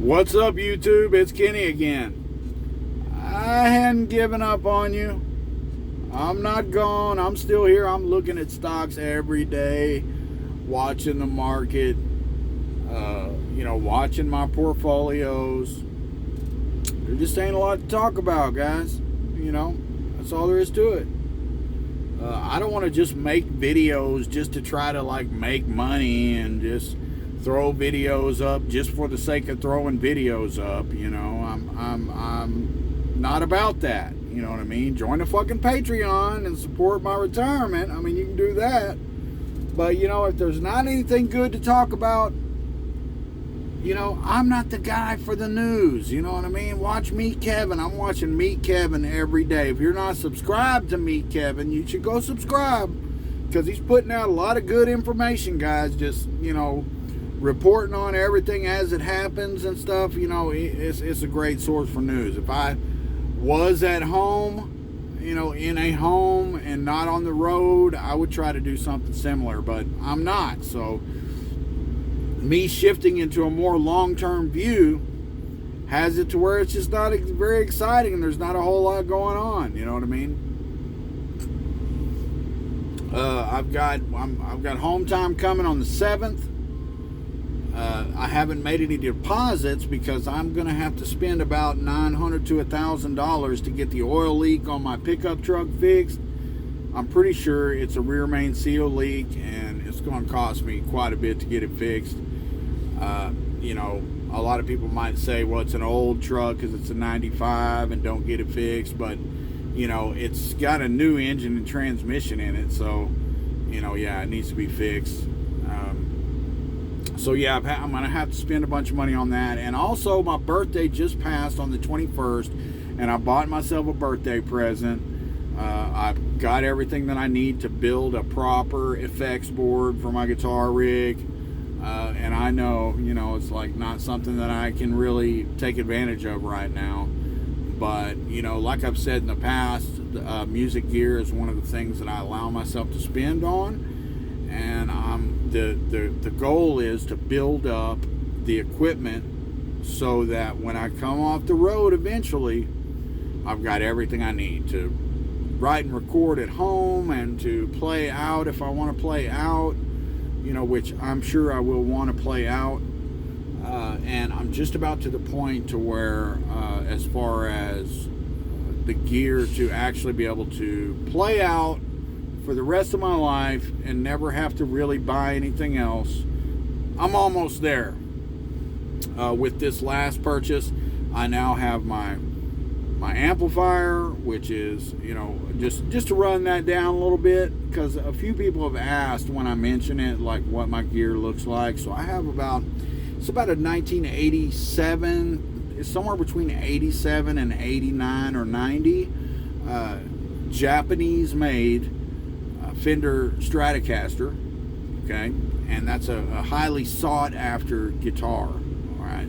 What's up, YouTube? It's Kenny again. I hadn't given up on you. I'm not gone. I'm still here. I'm looking at stocks every day, watching the market, watching my portfolios. There just ain't a lot to talk about, guys. That's all there is to it. I don't want to just make videos just to try to make money and just throw videos up just for the sake of throwing videos up. I'm not about that. You know what I mean? Join the fucking Patreon and support my retirement. I mean, you can do that. But if there's not anything good to talk about, I'm not the guy for the news. You know what I mean? Watch Meet Kevin. I'm watching Meet Kevin every day. If you're not subscribed to Meet Kevin, you should go subscribe, because he's putting out a lot of good information, guys. Just, reporting on everything as it happens and stuff. It's a great source for news. If I was at home, in a home and not on the road, I would try to do something similar, but I'm not. So me shifting into a more long-term view has it to where it's just not very exciting and there's not a whole lot going on. You know what I mean? I've got home time coming on the 7th. I haven't made any deposits because I'm going to have to spend about $900 to $1,000 to get the oil leak on my pickup truck fixed. I'm pretty sure it's a rear main seal leak, and it's going to cost me quite a bit to get it fixed. A lot of people might say, well, it's an old truck because it's a 95 and don't get it fixed, but it's got a new engine and transmission in it, so it needs to be fixed. So yeah, I'm going to have to spend a bunch of money on that. And also, my birthday just passed on the 21st, and I bought myself a birthday present. I've got everything that I need to build a proper effects board for my guitar rig. And I know, it's not something that I can really take advantage of right now. But, like I've said in the past, music gear is one of the things that I allow myself to spend on. And the goal is to build up the equipment so that when I come off the road eventually, I've got everything I need to write and record at home and to play out if I want to play out, which I'm sure I will want to play out. And I'm just about to the point to where, as far as the gear to actually be able to play out for the rest of my life and never have to really buy anything else, I'm almost there. With this last purchase, I now have my amplifier, which is, just to run that down a little bit, because a few people have asked when I mention it, what my gear looks like. So I have it's about a 1987, it's somewhere between 87 and 89 or 90, Japanese made Fender Stratocaster, okay, and that's a highly sought after guitar. All right,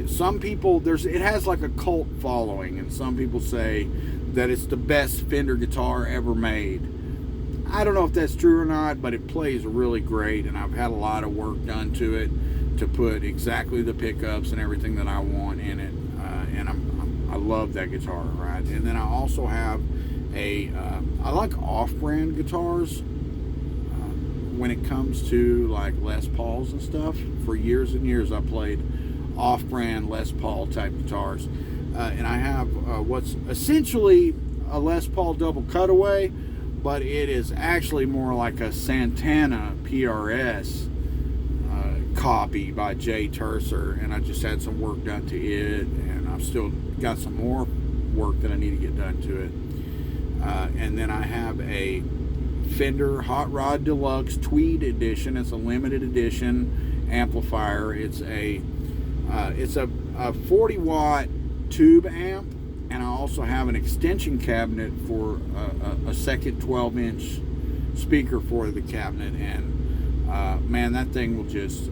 some people, it has a cult following, and some people say that it's the best Fender guitar ever made. I don't know if that's true or not, but it plays really great, and I've had a lot of work done to it to put exactly the pickups and everything that I want in it, and I love that guitar, right? And then I also have I like off-brand guitars when it comes to Les Pauls and stuff. For years and years I played off-brand Les Paul type guitars, and I have what's essentially a Les Paul double cutaway, but it is actually more like a Santana PRS copy by Jay Tercer, and I just had some work done to it, and I've still got some more work that I need to get done to it. And then I have a Fender Hot Rod Deluxe Tweed Edition. It's a limited edition amplifier. It's a 40 watt tube amp, and I also have an extension cabinet for a second 12-inch speaker for the cabinet. And man, that thing will just,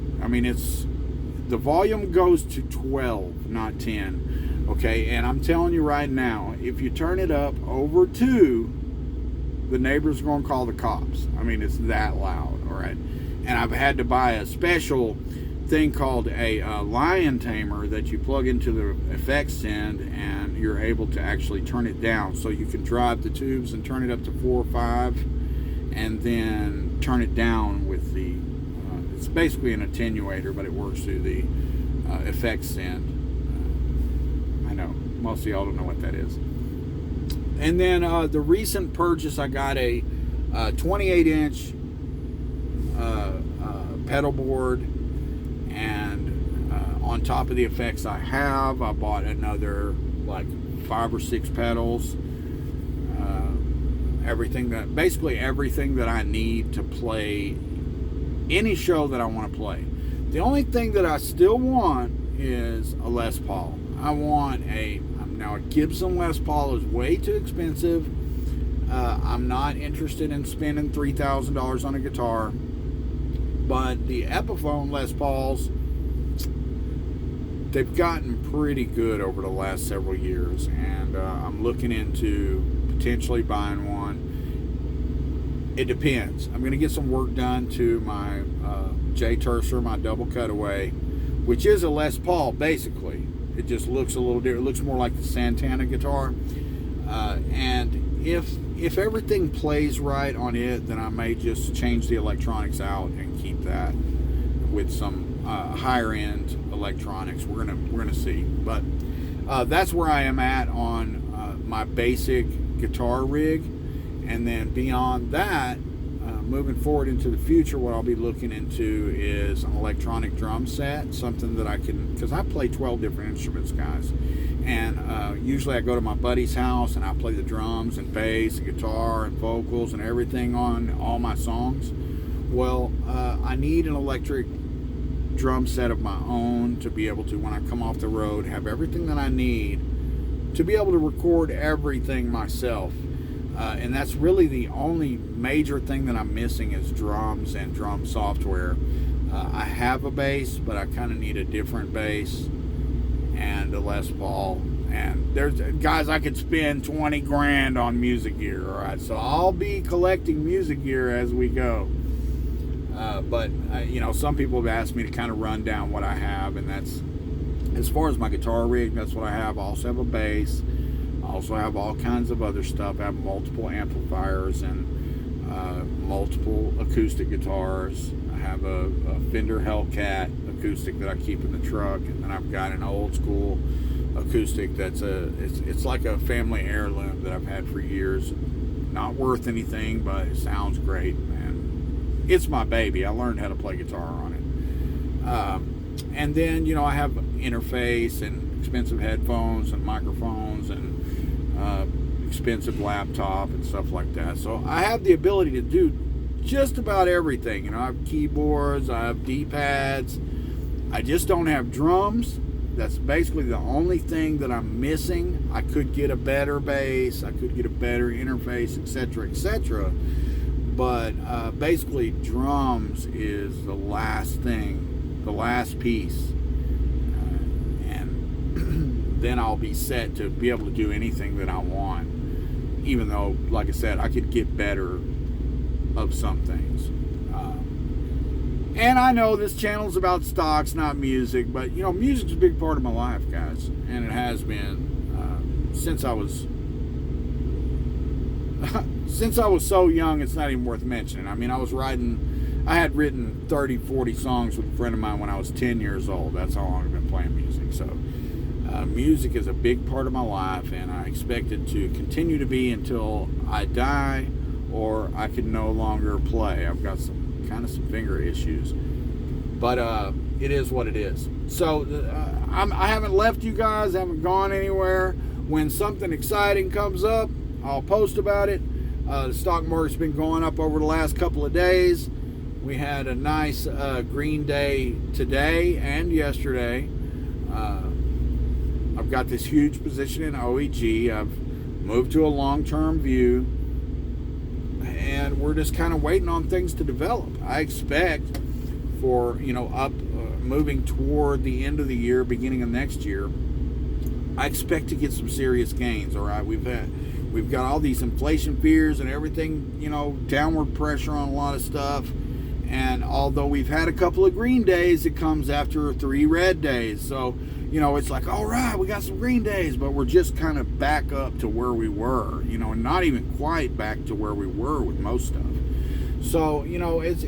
the volume goes to 12, not 10. Okay, and I'm telling you right now, if you turn it up over 2, the neighbors are going to call the cops. It's that loud, all right? And I've had to buy a special thing called a lion tamer that you plug into the effects send, and you're able to actually turn it down. So you can drive the tubes and turn it up to 4 or 5, and then turn it down with the, it's basically an attenuator, but it works through the effects send. I know, most of y'all don't know what that is. And then the recent purchase, I got a 28-inch pedal board, and on top of the effects I bought another like 5 or 6 pedals. Basically everything that I need to play any show that I want to play. The only thing that I still want is a Les Paul. I want now a Gibson Les Paul is way too expensive. I'm not interested in spending $3,000 on a guitar. But the Epiphone Les Pauls, they've gotten pretty good over the last several years, and I'm looking into potentially buying one. It depends. I'm going to get some work done to my J Tercer, my double cutaway, which is a Les Paul basically. It just looks a little different. It looks more like the Santana guitar. And if everything plays right on it, then I may just change the electronics out and keep that with some higher end electronics. We're gonna see. But that's where I am at on my basic guitar rig. And then beyond that, moving forward into the future, what I'll be looking into is an electronic drum set, something that I can, because I play 12 different instruments, guys. And usually I go to my buddy's house and I play the drums and bass and guitar and vocals and everything on all my songs. Well, I need an electric drum set of my own to be able to, when I come off the road, have everything that I need to be able to record everything myself. And that's really the only major thing that I'm missing is drums and drum software. I have a bass, but I kind of need a different bass and a Les Paul. And there's guys, I could spend 20 grand on music gear. All right, so I'll be collecting music gear as we go. But some people have asked me to kind of run down what I have, and that's, as far as my guitar rig, that's what I have. I also have a bass. I also have all kinds of other stuff. I have multiple amplifiers and multiple acoustic guitars. I have a Fender Hellcat acoustic that I keep in the truck, and then I've got an old school acoustic that's it's like a family heirloom that I've had for years. Not worth anything, but it sounds great, and it's my baby. I learned how to play guitar on it. And then I have interface and expensive headphones and microphones and expensive laptop and stuff like that. So I have the ability to do just about everything. I have keyboards, I have D-pads. I just don't have drums. That's basically the only thing that I'm missing. I could get a better bass, I could get a better interface, etc., etc. But basically drums is the last thing, the last piece. And then I'll be set to be able to do anything that I want. Even though, like I said, I could get better of some things. And I know this channel's about stocks, not music, but music's a big part of my life, guys, and it has been since I was so young. It's not even worth mentioning. I mean, I had written 30, 40 songs with a friend of mine when I was 10 years old. That's how long I've been playing music. So music is a big part of my life, and I expect it to continue to be until I die or I can no longer play. I've got some finger issues, but it is what it is. So I haven't left you guys. I haven't gone anywhere. When something exciting comes up, I'll post about it. The stock market's been going up over the last couple of days. We had a nice green day today and yesterday. I've got this huge position in OEG. I've moved to a long-term view, and we're just kind of waiting on things to develop. I expect for moving toward the end of the year, beginning of next year, I expect to get some serious gains. All right, we've got all these inflation fears and everything, downward pressure on a lot of stuff, And although we've had a couple of green days, it comes after 3 red days. So, you know, it's like, all right, we got some green days, but we're just kind of back up to where we were, you know, and not even quite back to where we were with most stuff. So, you know, it's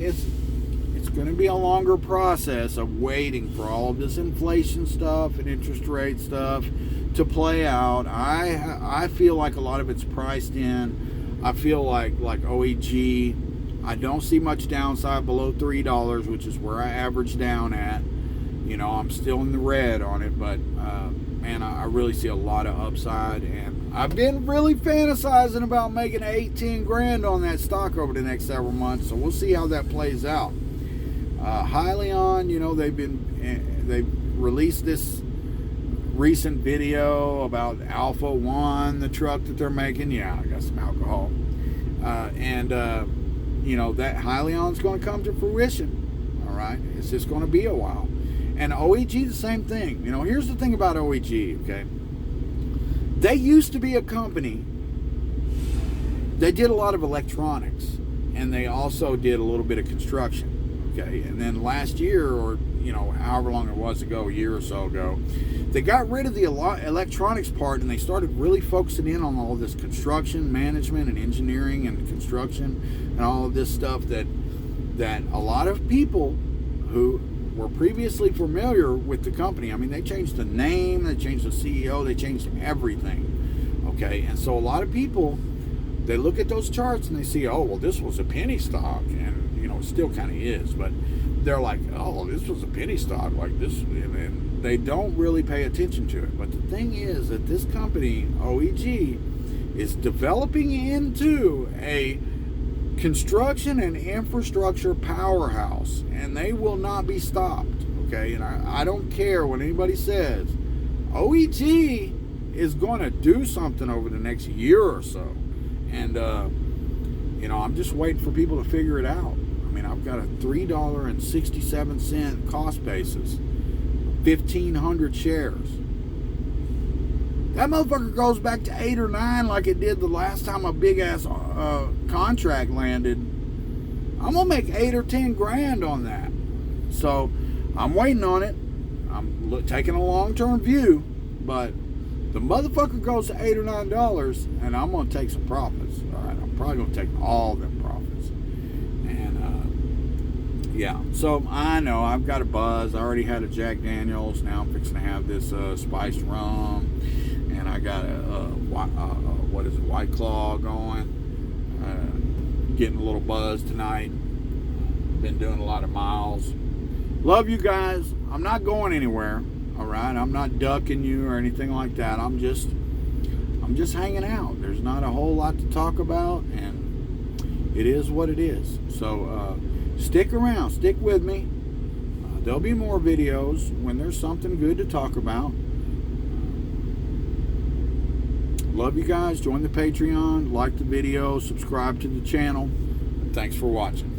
going to be a longer process of waiting for all of this inflation stuff and interest rate stuff to play out. I feel like a lot of it's priced in. I feel like OEG, I don't see much downside below $3, which is where I average down at. You know, I'm still in the red on it, but man, I really see a lot of upside, and I've been really fantasizing about making 18 grand on that stock over the next several months. So we'll see how that plays out. Hyliion, you know, they've released this recent video about Alpha One, the truck that they're making. Yeah, I got some alcohol, you know, that Hyliion's going to come to fruition. All right, it's just going to be a while. And OEG, the same thing. You know, here's the thing about OEG, okay? They used to be a company. They did a lot of electronics, and they also did a little bit of construction, okay? And then last year, or, you know, however long it was ago, a year or so ago, they got rid of the electronics part, and they started really focusing in on all of this construction management and engineering and construction and all of this stuff that a lot of people who were previously familiar with the company, I mean, they changed the name, they changed the CEO, they changed everything, okay? And so a lot of people, they look at those charts and they see, oh, well, this was a penny stock, and, you know, it still kind of is, but they're like, oh, this was a penny stock, like this, and they don't really pay attention to it. But the thing is that this company, OEG, is developing into a construction and infrastructure powerhouse, and they will not be stopped, okay? And I don't care what anybody says. OEG is going to do something over the next year or so, and you know, I'm just waiting for people to figure it out. I mean, I've got a $3.67 cost basis, 1,500 shares. That motherfucker goes back to 8 or 9 like it did the last time a big ass contract landed. I'm gonna make 8 or 10 grand on that. So I'm waiting on it. I'm taking a long-term view, but the motherfucker goes to $8 or $9, and I'm gonna take some profits. All right, I'm probably gonna take all them profits. And yeah, so I know I've got a buzz. I already had a Jack Daniels. Now I'm fixing to have this spiced rum. And I got a White Claw going. Getting a little buzz tonight. Been doing a lot of miles. Love you guys. I'm not going anywhere. All right, I'm not ducking you or anything like that. I'm just hanging out. There's not a whole lot to talk about, and it is what it is. So stick around. Stick with me. There'll be more videos when there's something good to talk about. Love you guys. Join the Patreon, like the video, subscribe to the channel. Thanks for watching.